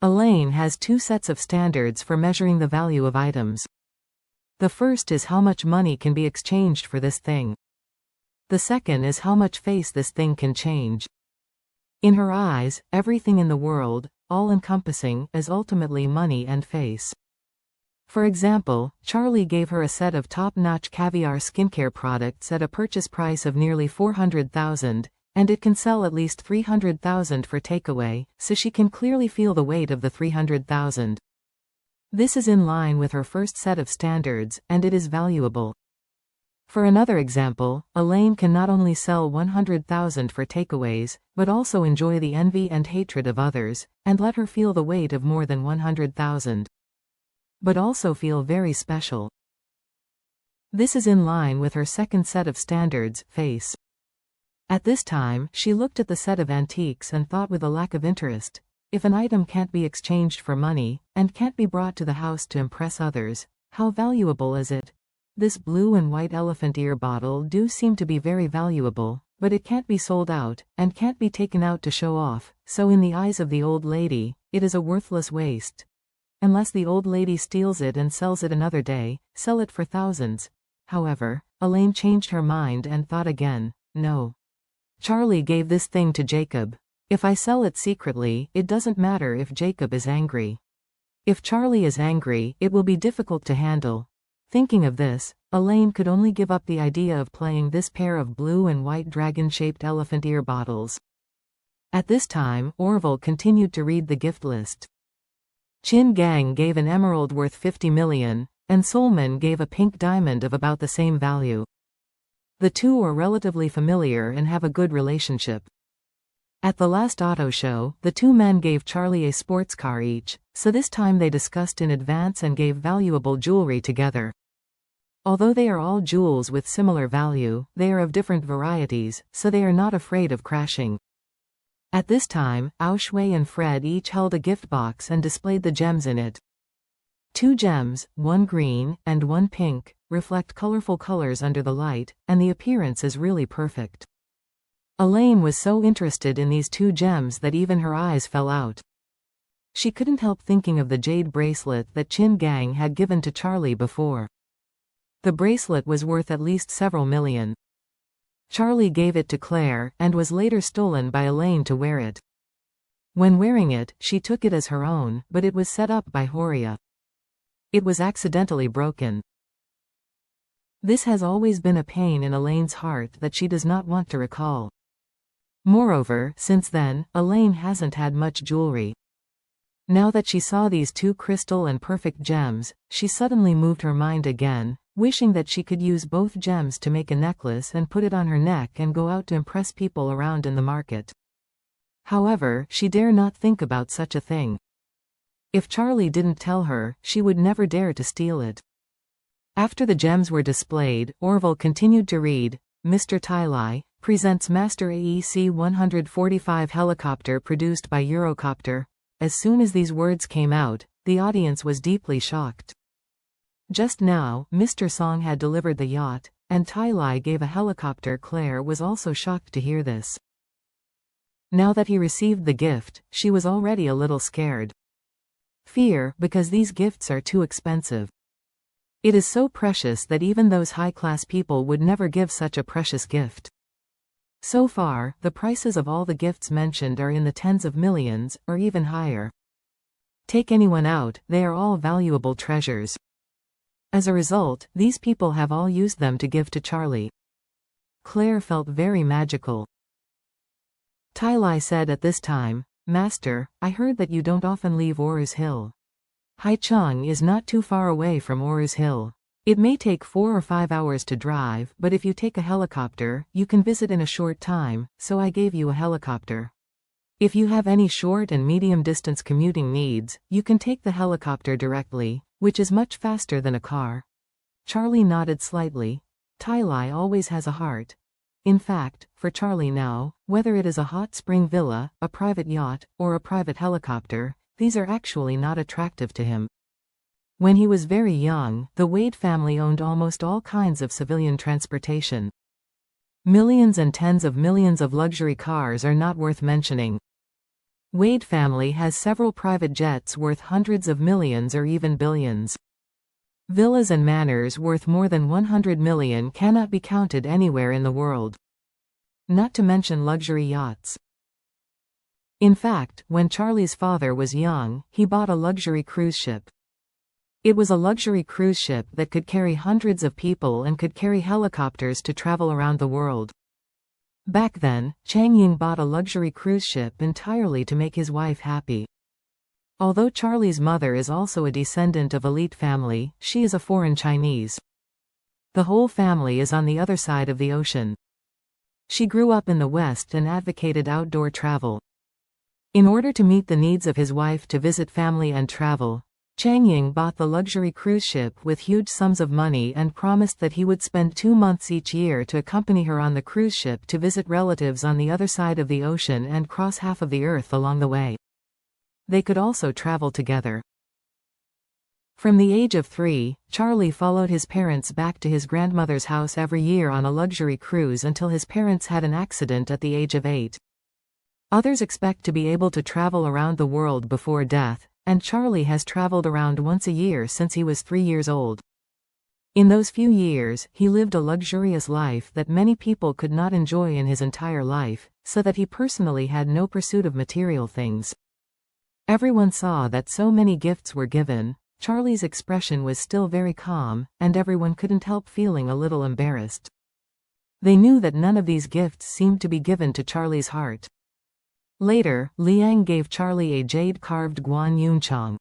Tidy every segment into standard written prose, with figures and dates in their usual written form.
Elaine has two sets of standards for measuring the value of items. The first is how much money can be exchanged for this thing. The second is how much face this thing can change. In her eyes, everything in the world, all-encompassing, is ultimately money and face. For example, Charlie gave her a set of top-notch caviar skincare products at a purchase price of nearly $400,000, and it can sell at least $300,000 for takeaway, so she can clearly feel the weight of the $300,000. This is in line with her first set of standards, and it is valuable. For another example, Elaine can not only sell $100,000 for takeaways, but also enjoy the envy and hatred of others, and let her feel the weight of more than $100,000. But also feel very special. This is in line with her second set of standards, face. At this time, she looked at the set of antiques and thought with a lack of interest, if an item can't be exchanged for money, and can't be brought to the house to impress others, how valuable is it? This blue and white elephant ear bottle do seem to be very valuable, but it can't be sold out, and can't be taken out to show off, so in the eyes of the old lady, it is a worthless waste. Unless the old lady steals it and sells it another day, sell it for thousands. However, Elaine changed her mind and thought again, no. Charlie gave this thing to Jacob. If I sell it secretly, it doesn't matter if Jacob is angry. If Charlie is angry, it will be difficult to handle. Thinking of this, Elaine could only give up the idea of playing this pair of blue and white dragon-shaped elephant ear bottles. At this time, Orville continued to read the gift list. Chin Gang gave an emerald worth $50 million, and Solman gave a pink diamond of about the same value. The two are relatively familiar and have a good relationship. At the last auto show, the two men gave Charlie a sports car each, so this time they discussed in advance and gave valuable jewelry together. Although they are all jewels with similar value, they are of different varieties, so they are not afraid of crashing. At this time, Aushway and Fred each held a gift box and displayed the gems in it. Two gems, one green and one pink, reflect colorful colors under the light, and the appearance is really perfect. Elaine was so interested in these two gems that even her eyes fell out. She couldn't help thinking of the jade bracelet that Chin Gang had given to Charlie before. The bracelet was worth at least several million. Charlie gave it to Claire, and was later stolen by Elaine to wear it. When wearing it, she took it as her own, but it was set up by Horia. It was accidentally broken. This has always been a pain in Elaine's heart that she does not want to recall. Moreover, since then, Elaine hasn't had much jewelry. Now that she saw these two crystal and perfect gems, she suddenly moved her mind again, wishing that she could use both gems to make a necklace and put it on her neck and go out to impress people around in the market. However, she dare not think about such a thing. If Charlie didn't tell her, she would never dare to steal it. After the gems were displayed, Orville continued to read. Mr. Tylai presents Master AEC 145 helicopter produced by Eurocopter. As soon as these words came out, the audience was deeply shocked. Just now, Mr. Song had delivered the yacht, and Tylai gave a helicopter. Claire was also shocked to hear this. Now that he received the gift, she was already a little scared. Fear, because these gifts are too expensive. It is so precious that even those high-class people would never give such a precious gift. So far, the prices of all the gifts mentioned are in the tens of millions, or even higher. Take anyone out, they are all valuable treasures. As a result, these people have all used them to give to Charlie. Claire felt very magical. Tylai said at this time, Master, I heard that you don't often leave Oruz Hill. Haicheng is not too far away from Oruz Hill. It may take 4 or 5 hours to drive, but if you take a helicopter, you can visit in a short time, so I gave you a helicopter. If you have any short and medium distance commuting needs, you can take the helicopter directly, which is much faster than a car. Charlie nodded slightly. Tylai always has a heart. In fact, for Charlie now, whether it is a hot spring villa, a private yacht, or a private helicopter, these are actually not attractive to him. When he was very young, the Wade family owned almost all kinds of civilian transportation. Millions and tens of millions of luxury cars are not worth mentioning. Wade family has several private jets worth hundreds of millions or even billions. Villas and manors worth more than 100 million cannot be counted anywhere in the world. Not to mention luxury yachts. In fact, when Charlie's father was young, he bought a luxury cruise ship. It was a luxury cruise ship that could carry hundreds of people and could carry helicopters to travel around the world. Back then, Chang Ying bought a luxury cruise ship entirely to make his wife happy. Although Charlie's mother is also a descendant of elite family, she is a foreign Chinese. The whole family is on the other side of the ocean. She grew up in the West and advocated outdoor travel. In order to meet the needs of his wife to visit family and travel, Chang Ying bought the luxury cruise ship with huge sums of money and promised that he would spend 2 months each year to accompany her on the cruise ship to visit relatives on the other side of the ocean and cross half of the earth along the way. They could also travel together. From the age of 3, Charlie followed his parents back to his grandmother's house every year on a luxury cruise until his parents had an accident at the age of 8. Others expect to be able to travel around the world before death, and Charlie has traveled around once a year since he was 3 years old. In those few years, he lived a luxurious life that many people could not enjoy in his entire life, so that he personally had no pursuit of material things. Everyone saw that so many gifts were given. Charlie's expression was still very calm, and everyone couldn't help feeling a little embarrassed. They knew that none of these gifts seemed to be given to Charlie's heart. Later, Liang gave Charlie a jade-carved Guan Yunchang.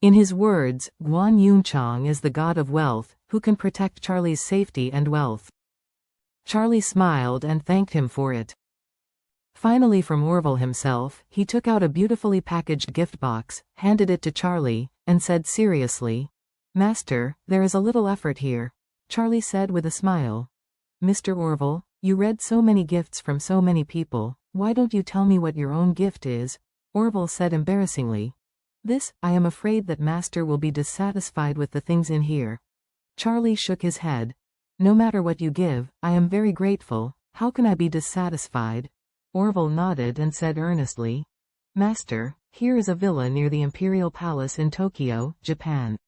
In his words, Guan Yunchang is the god of wealth, who can protect Charlie's safety and wealth. Charlie smiled and thanked him for it. Finally, from Orville himself, he took out a beautifully packaged gift box, handed it to Charlie, and said seriously, "Master, there is a little effort here." Charlie said with a smile, "Mr. Orville, you read so many gifts from so many people. Why don't you tell me what your own gift is?" Orville said embarrassingly. "This, I am afraid that Master will be dissatisfied with the things in here." Charlie shook his head. "No matter what you give, I am very grateful. How can I be dissatisfied?" Orville nodded and said earnestly, "Master, here is a villa near the Imperial Palace in Tokyo, Japan.